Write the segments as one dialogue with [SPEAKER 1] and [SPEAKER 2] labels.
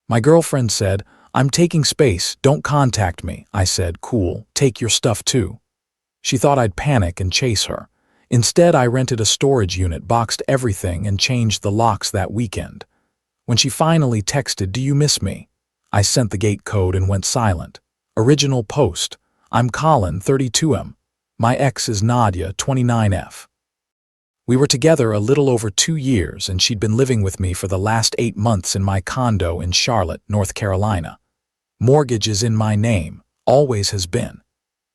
[SPEAKER 1] My girlfriend said, "I'm taking space, don't contact me." I said, "Cool, take your stuff too." She thought I'd panic and chase her. Instead, I rented a storage unit, boxed everything, and changed the locks that weekend. When she finally texted, "Do you miss me?" I sent the gate code and went silent. Original post: I'm Colin, 32M. My ex is Nadia, 29F. We were together a little over 2 years, and she'd been living with me for the last 8 months in my condo in Charlotte, North Carolina. Mortgage is in my name, always has been.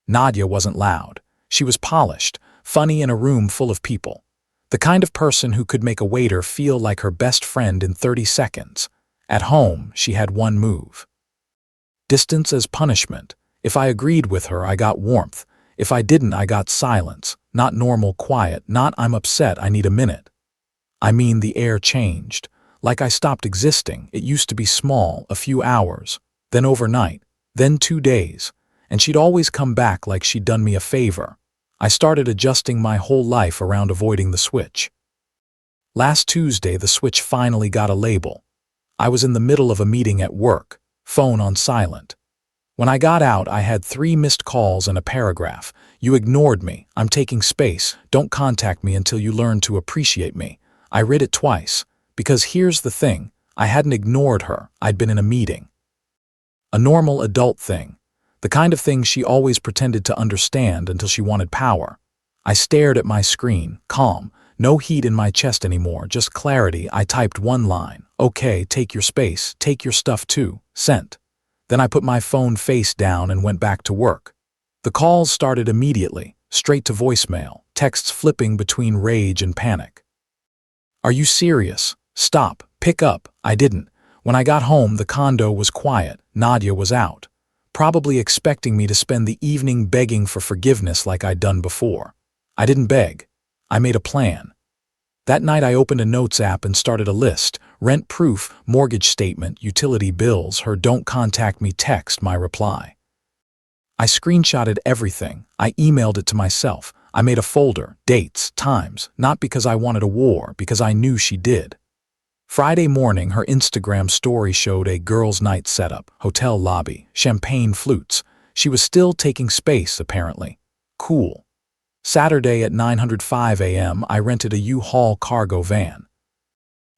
[SPEAKER 1] Nadia wasn't loud. She was polished, funny in a room full of people. The kind of person who could make a waiter feel like her best friend in 30 seconds. At home, she had one move. Distance as punishment. If I agreed with her, I got warmth. If I didn't, I got silence. Not normal quiet, not "I'm upset, I need a minute." I mean, the air changed. Like I stopped existing. It used to be small, a few hours, then overnight, then 2 days, and she'd always come back like she'd done me a favor. I started adjusting my whole life around avoiding the switch. Last Tuesday, the switch finally got a label. I was in the middle of a meeting at work, phone on silent. When I got out, I had 3 missed calls and a paragraph. "You ignored me. I'm taking space. Don't contact me until you learn to appreciate me." I read it twice, because here's the thing, I hadn't ignored her, I'd been in a meeting. A normal adult thing. The kind of thing she always pretended to understand until she wanted power. I stared at my screen, calm, no heat in my chest anymore, just clarity. I typed one line: "Okay, take your space, take your stuff too." Sent. Then I put my phone face down and went back to work. The calls started immediately, straight to voicemail, texts flipping between rage and panic. "Are you serious? Stop, pick up." I didn't. When I got home, the condo was quiet. Nadia was out, probably expecting me to spend the evening begging for forgiveness like I'd done before. I didn't beg. I made a plan. That night I opened a notes app and started a list: rent proof, mortgage statement, utility bills, her "don't contact me" text, my reply. I screenshotted everything. I emailed it to myself. I made a folder, dates, times, not because I wanted a war, because I knew she did. Friday morning, her Instagram story showed a girls' night setup, hotel lobby, champagne flutes. She was still taking space, apparently. Cool. Saturday at 9:05 a.m., I rented a U-Haul cargo van.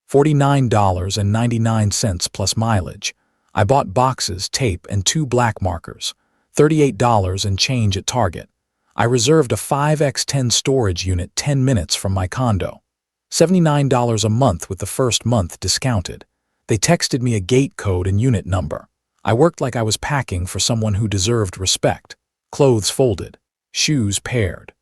[SPEAKER 1] $49.99 plus mileage. I bought boxes, tape, and 2 black markers. $38 and change at Target. I reserved a 5x10 storage unit 10 minutes from my condo. $79 a month with the first month discounted. They texted me a gate code and unit number. I worked like I was packing for someone who deserved respect. Clothes folded. Shoes paired.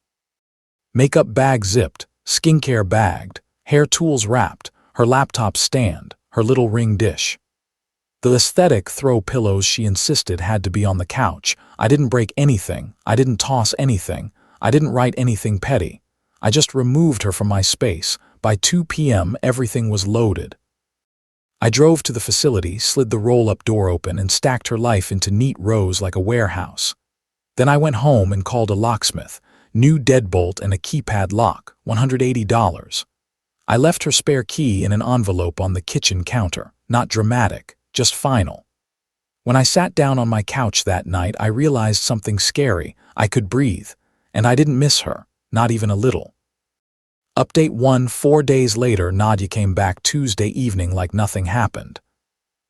[SPEAKER 1] Makeup bag zipped. Skincare bagged. Hair tools wrapped. Her laptop stand. Her little ring dish. The aesthetic throw pillows she insisted had to be on the couch. I didn't break anything. I didn't toss anything. I didn't write anything petty. I just removed her from my space. By 2 p.m., everything was loaded. I drove to the facility, slid the roll-up door open, and stacked her life into neat rows like a warehouse. Then I went home and called a locksmith. New deadbolt and a keypad lock, $180. I left her spare key in an envelope on the kitchen counter. Not dramatic, just final. When I sat down on my couch that night, I realized something scary. I could breathe, and I didn't miss her, not even a little. Update 1: 4 days later, Nadia came back Tuesday evening like nothing happened.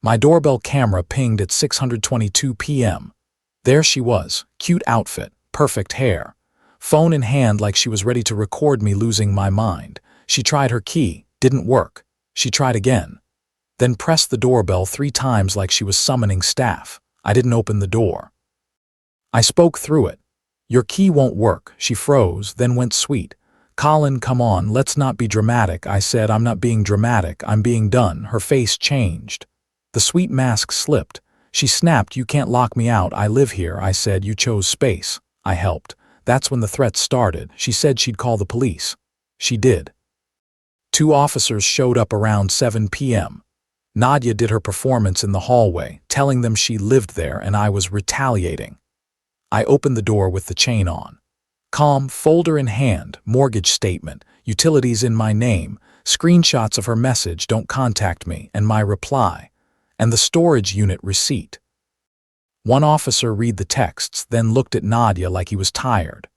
[SPEAKER 1] My doorbell camera pinged at 6:22 p.m. There she was, cute outfit, perfect hair. Phone in hand like she was ready to record me losing my mind. She tried her key, didn't work. She tried again. Then pressed the doorbell 3 times like she was summoning staff. I didn't open the door. I spoke through it. "Your key won't work." She froze, then went sweet. "Colin, come on, let's not be dramatic." I said, "I'm not being dramatic, I'm being done." Her face changed. The sweet mask slipped. She snapped, "You can't lock me out, I live here." I said, "You chose space." I helped. That's when the threats started. She said she'd call the police. She did. 2 officers showed up around 7 p.m. Nadia did her performance in the hallway, telling them she lived there and I was retaliating. I opened the door with the chain on. Calm, folder in hand, mortgage statement, utilities in my name, screenshots of her message, "Don't contact me," and my reply. and the storage unit receipt. One officer read the texts, then looked at Nadia like he was tired.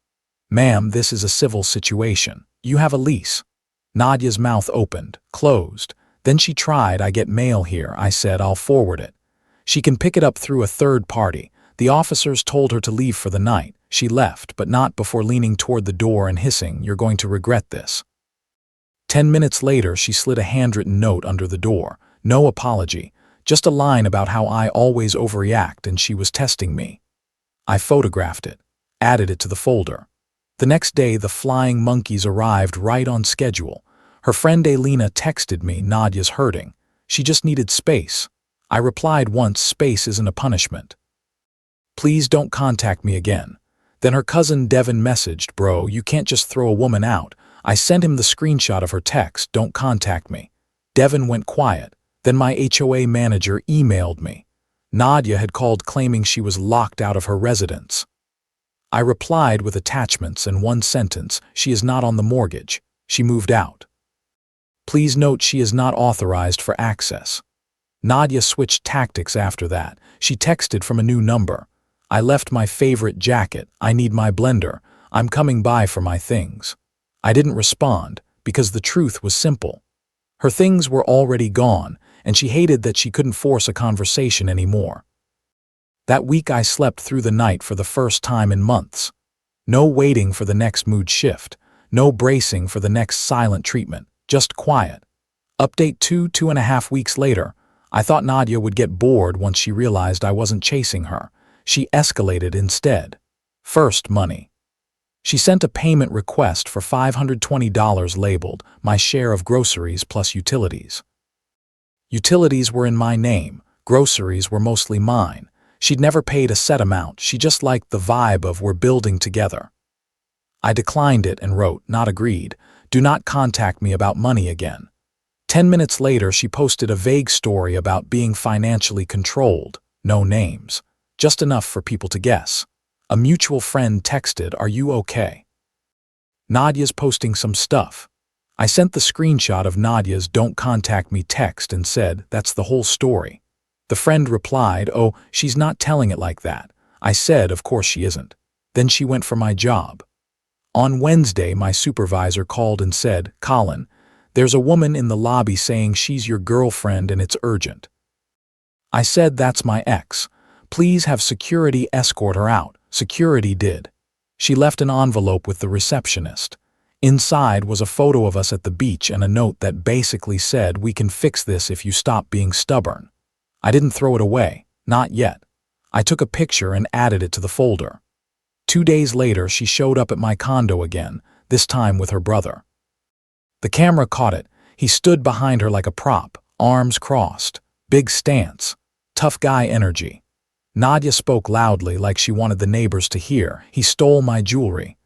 [SPEAKER 1] "Ma'am, this is a civil situation. You have a lease." Nadia's mouth opened, closed. Then she tried. "I get mail here," I said. "I'll forward it." "She can pick it up through a third party." The officers told her to leave for the night. She left, but not before leaning toward the door and hissing, "You're going to regret this." 10 minutes later, she slid a handwritten note under the door. No apology, just a line about how I always overreact and she was testing me. I photographed it, added it to the folder. The next day, the flying monkeys arrived right on schedule. Her friend Elena texted me, "Nadia's hurting. She just needed space." I replied once, "Space isn't a punishment. Please don't contact me again." Then her cousin Devin messaged, "Bro, you can't just throw a woman out." I sent him the screenshot of her text, "Don't contact me." Devin went quiet. Then my HOA manager emailed me. Nadia had called claiming she was locked out of her residence. I replied with attachments and one sentence, "She is not on the mortgage. She moved out. Please note she is not authorized for access." Nadia switched tactics after that. She texted from a new number. "I left my favorite jacket. I need my blender. I'm coming by for my things." I didn't respond because the truth was simple. Her things were already gone, and she hated that she couldn't force a conversation anymore. That week I slept through the night for the first time in months. No waiting for the next mood shift. No bracing for the next silent treatment. Just quiet. Update 2.5 weeks later. I thought Nadia would get bored once she realized I wasn't chasing her. She escalated instead. First, money. She sent a payment request for $520 labeled, "My share of groceries plus utilities." Utilities were in my name. Groceries were mostly mine. She'd never paid a set amount. She just liked the vibe of "we're building together." I declined it and wrote, "Not agreed. Do not contact me about money again." 10 minutes later, she posted a vague story about being financially controlled. No names. Just enough for people to guess. A mutual friend texted, "Are you okay? Nadia's posting some stuff." I sent the screenshot of Nadia's "Don't contact me" text and said, "That's the whole story." The friend replied, "Oh, she's not telling it like that." I said, "Of course she isn't." Then she went for my job. On Wednesday, my supervisor called and said, "Colin, there's a woman in the lobby saying she's your girlfriend and it's urgent." I said, "That's my ex. Please have security escort her out." Security did. She left an envelope with the receptionist. Inside was a photo of us at the beach and a note that basically said, "We can fix this if you stop being stubborn." I didn't throw it away. Not yet. I took a picture and added it to the folder. 2 days later, she showed up at my condo again, this time with her brother. The camera caught it. He stood behind her like a prop, arms crossed, big stance, tough guy energy. Nadia spoke loudly like she wanted the neighbors to hear. "He stole my jewelry."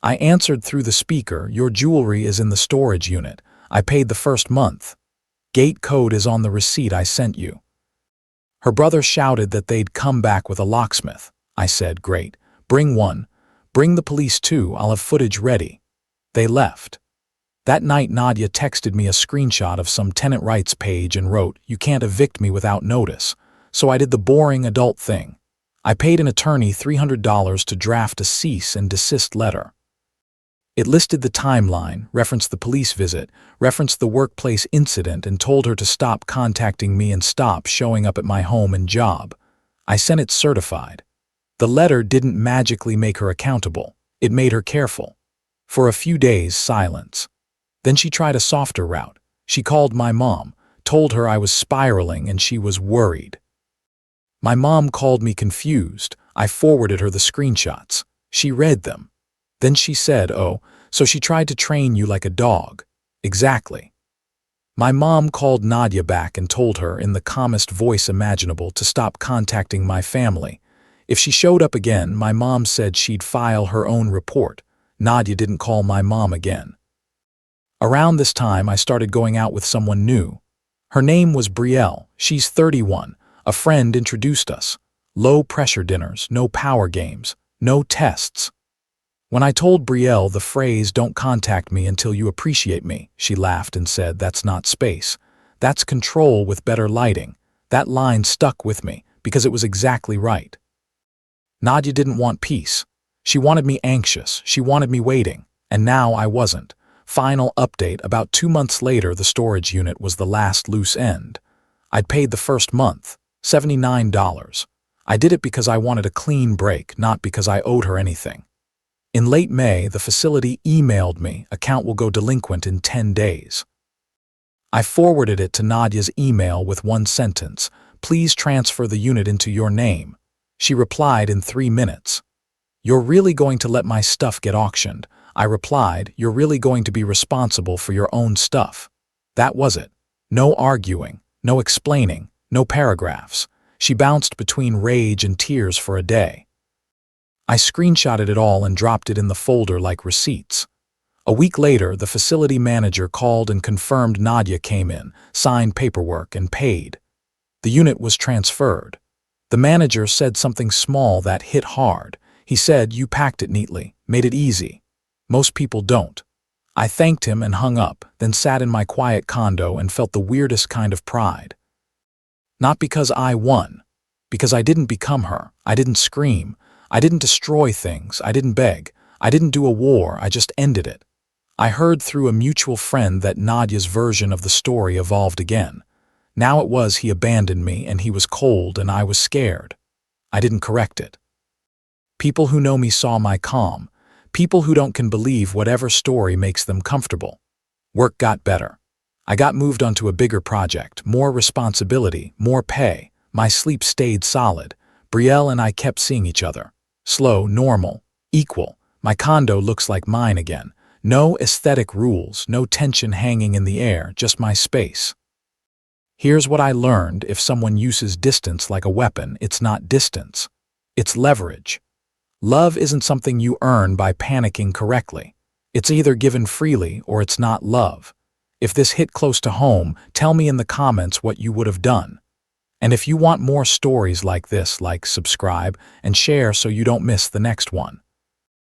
[SPEAKER 1] I answered through the speaker, "Your jewelry is in the storage unit. I paid the first month. Gate code is on the receipt I sent you." Her brother shouted that they'd come back with a locksmith. I said, "Great. Bring one. Bring the police too. I'll have footage ready." They left. That night, Nadia texted me a screenshot of some tenant rights page and wrote, "You can't evict me without notice." So I did the boring adult thing. I paid an attorney $300 to draft a cease and desist letter. It listed the timeline, referenced the police visit, referenced the workplace incident, and told her to stop contacting me and stop showing up at my home and job. I sent it certified. The letter didn't magically make her accountable. It made her careful. For a few days, silence. Then she tried a softer route. She called my mom, told her I was spiraling and she was worried. My mom called me confused. I forwarded her the screenshots. She read them. Then she said, "Oh, so she tried to train you like a dog." Exactly. My mom called Nadia back and told her, in the calmest voice imaginable, to stop contacting my family. If she showed up again, my mom said she'd file her own report. Nadia didn't call my mom again. Around this time, I started going out with someone new. Her name was Brielle. She's 31. A friend introduced us. Low-pressure dinners, no power games, no tests. When I told Brielle the phrase, "Don't contact me until you appreciate me," she laughed and said, "That's not space. That's control with better lighting. That line stuck with me because it was exactly right. Nadia didn't want peace. She wanted me anxious, she wanted me waiting, and now I wasn't. Final update: about 2 months later, the storage unit was the last loose end. I'd paid the first month, $79. I did it because I wanted a clean break, not because I owed her anything. In late May, the facility emailed me, "Account will go delinquent in 10 days. I forwarded it to Nadia's email with one sentence: "Please transfer the unit into your name." She replied in 3 minutes. "You're really going to let my stuff get auctioned?" I replied, "You're really going to be responsible for your own stuff?" That was it. No arguing, no explaining, no paragraphs. She bounced between rage and tears for a day. I screenshotted it all and dropped it in the folder like receipts. A week later, the facility manager called and confirmed Nadia came in, signed paperwork, and paid. The unit was transferred. The manager said something small that hit hard. He said, "You packed it neatly, made it easy. Most people don't." I thanked him and hung up, then sat in my quiet condo and felt the weirdest kind of pride. Not because I won, because I didn't become her. I didn't scream. I didn't destroy things. I didn't beg. I didn't do a war. I just ended it. I heard through a mutual friend that Nadia's version of the story evolved again. Now it was he abandoned me, and he was cold, and I was scared. I didn't correct it. People who know me saw my calm. People who don't can believe whatever story makes them comfortable. Work got better. I got moved onto a bigger project, more responsibility, more pay. My sleep stayed solid. Brielle and I kept seeing each other. Slow, normal, equal. My condo looks like mine again. No aesthetic rules, no tension hanging in the air, just my space. Here's what I learned: if someone uses distance like a weapon, it's not distance. It's leverage. Love isn't something you earn by panicking correctly. It's either given freely or it's not love. If this hit close to home, tell me in the comments what you would have done. And if you want more stories like this, like, subscribe, and share so you don't miss the next one.